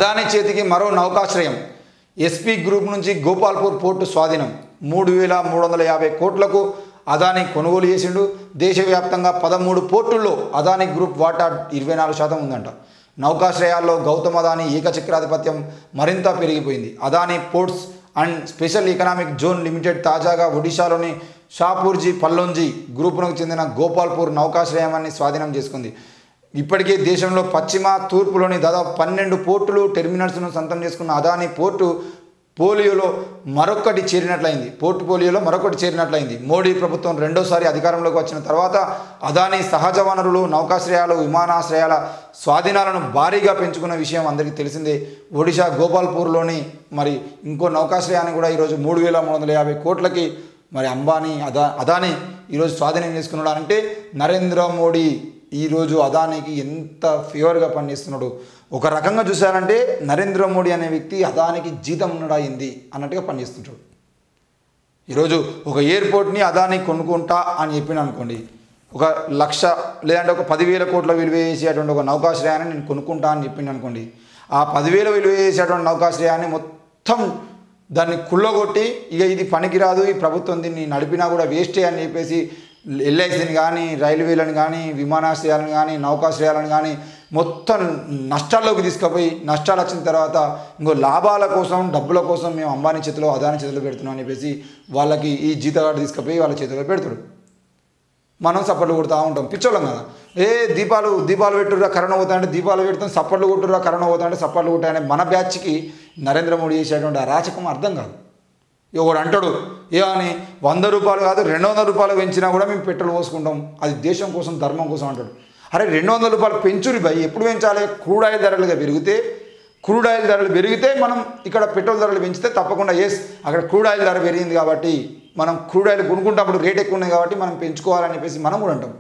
అదానీ చేతికి మరో నౌకాశ్రయం. SP group నుంచి గోపాల్పూర్ పోర్టు స్వాధీనం. 3,350 కోట్లకు అదానీ కొనుగోలు చేసిండు. దేశవ్యాప్తంగా 13 పోర్టుల్లో అదానీ గ్రూప్ వాటా 24% ఉందంట. నౌకాశ్రయాల్లో గౌతమ్ అదానీ ఏకచక్రాధిపత్యం మరింత పెరిగిపోయింది. Adani ports and special economic zone limited తాజాగా ఒడిశాలోని షాపూర్జీ పల్లోంజీ గ్రూపునకు చెందిన గోపాల్పూర్ నౌకాశ్రయాన్ని స్వాధీనం చేసుకుంది. ఇప్పటికే దేశంలో పశ్చిమ తూర్పులోని దాదాపు 12 పోర్టులు టెర్మినల్స్ను సొంతం చేసుకున్న అదానీ పోర్టు పోలియోలో మరొకటి చేరినట్లయింది. మోడీ ప్రభుత్వం రెండోసారి అధికారంలోకి వచ్చిన తర్వాత అదానీ సహజ వనరులు, నౌకాశ్రయాలు, విమానాశ్రయాల స్వాధీనాలను భారీగా పెంచుకున్న విషయం అందరికీ తెలిసిందే. ఒడిశా గోపాల్పూర్లోని మరి ఇంకో నౌకాశ్రయాన్ని కూడా ఈరోజు 3,350 కోట్లకి మరి అంబానీ అదానీ ఈరోజు స్వాధీనం చేసుకున్నాడు. అంటే నరేంద్ర మోడీ ఈరోజు అదానీకి ఎంత ఫేవర్గా పనిచేస్తున్నాడు. ఒక రకంగా చూసారంటే నరేంద్ర మోడీ అనే వ్యక్తి అదానికి జీతం ఉన్నాడైంది అన్నట్టుగా పనిచేస్తుంటాడు. ఈరోజు ఒక ఎయిర్పోర్ట్ని అదానీ కొనుక్కుంటా అని చెప్పిన అనుకోండి, 1,00,000 లేదంటే 10,000 కోట్ల విలువ చేసేటువంటి ఒక నౌకాశ్రయాన్ని నేను కొనుక్కుంటా అని చెప్పింది అనుకోండి. ఆ 10,000 విలువ చేసేటువంటి నౌకాశ్రయాన్ని మొత్తం దాన్ని కుళ్ళగొట్టి ఇక ఇది పనికిరాదు, ఈ ప్రభుత్వం దీన్ని నడిపినా కూడా వేస్టే అని చెప్పేసి ఎల్ఐసిని కానీ, రైల్వేలను కానీ, విమానాశ్రయాలను కానీ, నౌకాశ్రయాలను కానీ మొత్తం నష్టాల్లోకి తీసుకుపోయి నష్టాలు వచ్చిన తర్వాత ఇంకో లాభాల కోసం, డబ్బుల కోసం మేము అంబానీ చేతిలో, అదానీ చేతిలో పెడుతున్నాం అని చెప్పేసి వాళ్ళకి ఈ జీతగాడు తీసుకుపోయి వాళ్ళ చేతిలో పెడతాడు. మనం సప్పట్లు కొడుతూ ఉంటాం, పిచ్చోళ్ళం కదా. దీపాలు పెట్టుర్రా కరోనా పోతా అంటే దీపాలు పెడుతాం, సప్పట్లు కొట్టుర్రా కరోనా పోతా అంటే సప్పట్లు కొట్టాయని మన బ్యాచ్కి నరేంద్ర మోడీ చేసేటువంటి అరాచకం అర్థం కాదు. ఒకడు అంటాడు ఏమని 100 రూపాయలు కాదు 200 రూపాయలు పెంచినా కూడా మేము పెట్రోల్ పోసుకుంటాం, అది దేశం కోసం, ధర్మం కోసం అంటాడు. అరే 200 రూపాయలు పెంచురి భయ్, ఎప్పుడు పెంచాలి? క్రూడ్ ఆయిల్ ధరలు పెరిగితే మనం ఇక్కడ పెట్రోల్ ధరలు పెంచితే తప్పకుండా అక్కడ క్రూడ్ ఆయిల్ ధర పెరిగింది కాబట్టి మనం క్రూడ్ ఆయిల్ కొనుక్కుంటప్పుడు రేట్ ఎక్కువ ఉంది కాబట్టి మనం పెంచుకోవాలని చెప్పేసి మనం కూడా అంటాం.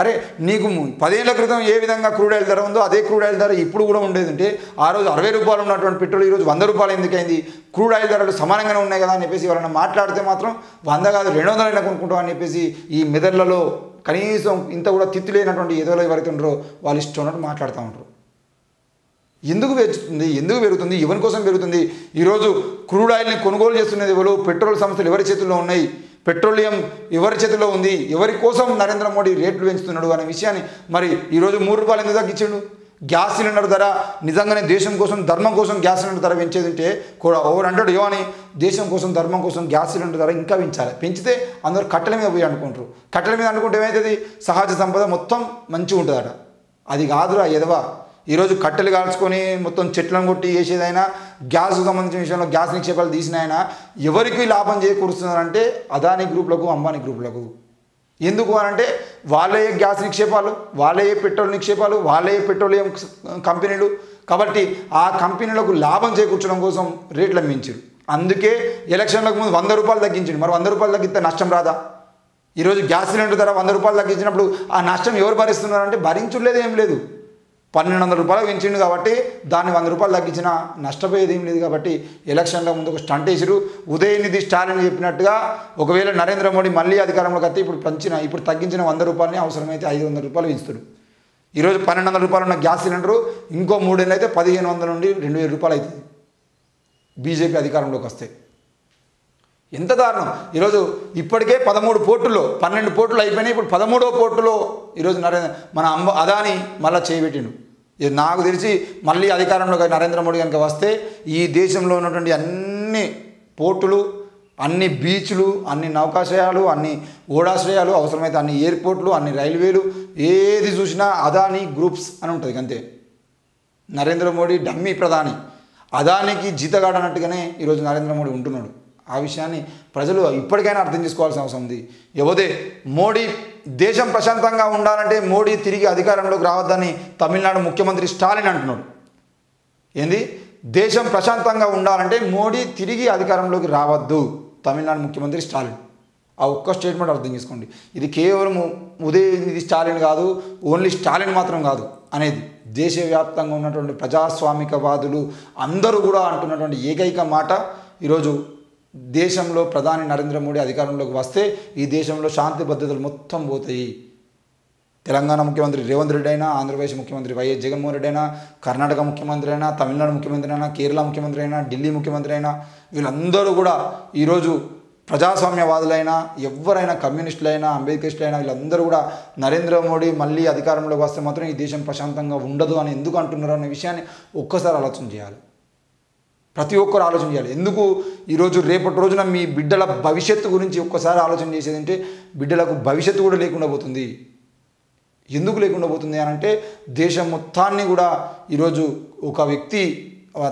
అరే నీకు 10 ఏళ్ల క్రితం ఏ విధంగా క్రూడ్ ఆయిల్ ధర ఉందో అదే క్రూడ్ ఆయిల్ ధర ఇప్పుడు కూడా ఉండేది. అంటే ఆ రోజు 60 రూపాయలు ఉన్నటువంటి పెట్రోల్ ఈరోజు 100 రూపాయలు ఎందుకైంది? క్రూడ్ ఆయిల్ ధరలు సమానంగానే ఉన్నాయి కదా అని చెప్పేసి ఎవరైనా మాట్లాడితే మాత్రం 100 కాదు 200 అయినా కొనుక్కుంటాం అని చెప్పేసి ఈ మెదళ్లలో కనీసం ఇంత కూడా తిత్తి లేనటువంటి ఏదో ఎవరైతే ఉన్నారో వాళ్ళు ఇష్టం ఉన్నట్టు మాట్లాడుతూ ఉంటారు. ఎందుకు పెరుగుతుంది? ఎవరి కోసం పెరుగుతుంది? ఈరోజు క్రూడ్ ఆయిల్ని కొనుగోలు చేస్తున్నది ఎవరు? పెట్రోల్ సంస్థలు ఎవరి చేతుల్లో ఉన్నాయి? పెట్రోలియం ఎవరి చేతిలో ఉంది? ఎవరి కోసం నరేంద్ర మోడీ రేట్లు పెంచుతున్నాడు అనే విషయాన్ని మరి ఈరోజు 3 రూపాయలు ఎందుకు తగ్గించాడు? గ్యాస్ సిలిండర్ ధర నిజంగానే దేశం కోసం, ధర్మం కోసం గ్యాస్ సిలిండర్ ధర పెంచేది ఉంటే కూడా ఎవరు అంటాడు ఏమని? దేశం కోసం, ధర్మం కోసం గ్యాస్ సిలిండర్ ధర ఇంకా పెంచాలి. పెంచితే అందరూ కట్టెల మీద పోయి అనుకుంటారు. కట్టెల మీద అనుకుంటే ఏమవుతుంది? సహజ సంపద మొత్తం మంచిగా ఉంటుందట. అది కాదురా ఎదవా. ఈరోజు కట్టెలు కాల్చుకొని మొత్తం చెట్లను కొట్టి వేసేదైనా, గ్యాస్కు సంబంధించిన విషయంలో గ్యాస్ నిక్షేపాలు తీసినాయన ఎవరికి లాభం చేకూరుస్తున్నారంటే అదానీ గ్రూపులకు, అంబానీ గ్రూపులకు. ఎందుకు అనంటే వాళ్ళే గ్యాస్ నిక్షేపాలు, వాళ్ళే పెట్రోల్ నిక్షేపాలు, వాళ్ళే పెట్రోలియం కంపెనీలు కాబట్టి ఆ కంపెనీలకు లాభం చేకూర్చడం కోసం రేట్లు పెంచారు. అందుకే ఎలక్షన్లకు ముందు 100 రూపాయలు తగ్గించింది. మరి 100 రూపాయలు తగ్గితే నష్టం రాదా? ఈరోజు గ్యాస్ సిలిండర్ ధర 100 రూపాయలు తగ్గించినప్పుడు ఆ నష్టం ఎవరు భరిస్తున్నారంటే భరించలేదు, ఏం లేదు. 1,200 రూపాయలు పెంచిండు కాబట్టి దాన్ని 100 రూపాయలు తగ్గించినా నష్టపోయేది ఏం లేదు. కాబట్టి ఎలక్షన్ల ముందు ఒక స్టంట్ వేసిరు. ఉదయనిధి స్టాలిన్ చెప్పినట్టుగా ఒకవేళ నరేంద్ర మోడీ మళ్ళీ అధికారంలోకి వస్తే ఇప్పుడు తగ్గించిన 100 రూపాయలని అవసరమైతే 500 రూపాయలు పెంచుతాడు. ఈరోజు 1,200 రూపాయలు ఉన్న గ్యాస్ సిలిండరు ఇంకో 3 ఏళ్ళు అయితే 1,500 నుండి 2,000 రూపాయలు అవుతుంది బీజేపీ అధికారంలోకి వస్తే. ఎంత దారుణం. ఈరోజు ఇప్పటికే 13 పోర్టుల్లో 12 పోర్టులు అయిపోయినాయి. ఇప్పుడు 13వ పోర్టులో ఈరోజు మన అదానీ మళ్ళీ చేయబెట్టిండు. ఇది నాకు తెలిసి మళ్ళీ అధికారంలో నరేంద్ర మోడీ కనుక వస్తే ఈ దేశంలో ఉన్నటువంటి అన్ని పోర్టులు, అన్ని బీచ్లు, అన్ని నౌకాశ్రయాలు, అన్ని ఓడాశ్రయాలు, అవసరమైతే అన్ని ఎయిర్పోర్ట్లు, అన్ని రైల్వేలు, ఏది చూసినా అదానీ గ్రూప్స్ అని ఉంటుంది అంతే. నరేంద్ర మోడీ డమ్మీ ప్రధాని, అదానికి జీతగాడు అన్నట్టుగానే ఈరోజు నరేంద్ర మోడీ ఉంటున్నాడు. ఆ విషయాన్ని ప్రజలు ఇప్పటికైనా అర్థం చేసుకోవాల్సిన అవసరం ఉంది. ఎవదే మోడీ దేశం ప్రశాంతంగా ఉండాలంటే మోడీ తిరిగి అధికారంలోకి రావద్దని తమిళనాడు ముఖ్యమంత్రి స్టాలిన్ అంటున్నాడు. ఏంది? దేశం ప్రశాంతంగా ఉండాలంటే మోడీ తిరిగి అధికారంలోకి రావద్దు తమిళనాడు ముఖ్యమంత్రి స్టాలిన్. ఆ ఒక్క స్టేట్మెంట్ అర్థం చేసుకోండి. ఇది కేవలం ఉదయనిధి స్టాలిన్ కాదు, ఓన్లీ స్టాలిన్ మాత్రం కాదు అనేది దేశవ్యాప్తంగా ఉన్నటువంటి ప్రజాస్వామికవాదులు అందరూ కూడా అంటున్నటువంటి ఏకైక మాట. ఈరోజు దేశంలో ప్రధాని నరేంద్ర మోడీ అధికారంలోకి వస్తే ఈ దేశంలో శాంతి భద్రతలు మొత్తం పోతాయి. తెలంగాణ ముఖ్యమంత్రి రేవంత్ రెడ్డి అయినా, ఆంధ్రప్రదేశ్ ముఖ్యమంత్రి వైఎస్ జగన్మోహన్ రెడ్డి అయినా, కర్ణాటక ముఖ్యమంత్రి అయినా, తమిళనాడు ముఖ్యమంత్రి అయినా, కేరళ ముఖ్యమంత్రి అయినా, ఢిల్లీ ముఖ్యమంత్రి అయినా, వీళ్ళందరూ కూడా ఈరోజు ప్రజాస్వామ్యవాదులైనా, ఎవరైనా కమ్యూనిస్టులైనా, అంబేద్కరిస్టులైనా, వీళ్ళందరూ కూడా నరేంద్ర మోడీ మళ్ళీ అధికారంలోకి వస్తే మాత్రం ఈ దేశం ప్రశాంతంగా ఉండదు అని ఎందుకు అంటున్నారు అనే విషయాన్ని ఒక్కసారి ఆలోచన చేయాలి. ప్రతి ఒక్కరు ఆలోచన చేయాలి. ఎందుకు ఈరోజు రేపటి రోజున మీ బిడ్డల భవిష్యత్తు గురించి ఒక్కసారి ఆలోచన చేసేదంటే బిడ్డలకు భవిష్యత్తు కూడా లేకుండా పోతుంది. ఎందుకు లేకుండా పోతుంది అని అంటే దేశం మొత్తాన్ని కూడా ఈరోజు ఒక వ్యక్తి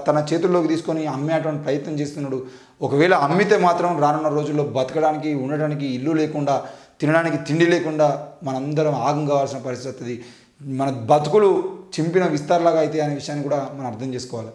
తన చేతుల్లోకి తీసుకొని అమ్మేటువంటి ప్రయత్నం చేస్తున్నాడు. ఒకవేళ అమ్మితే మాత్రం రానున్న రోజుల్లో బతకడానికి, ఉండడానికి ఇల్లు లేకుండా, తినడానికి తిండి లేకుండా మనందరం ఆగం కావాల్సిన పరిస్థితి వస్తుంది. మన బతుకులు చింపిన విస్తారలాగా అయితే అనే విషయాన్ని కూడా మనం అర్థం చేసుకోవాలి.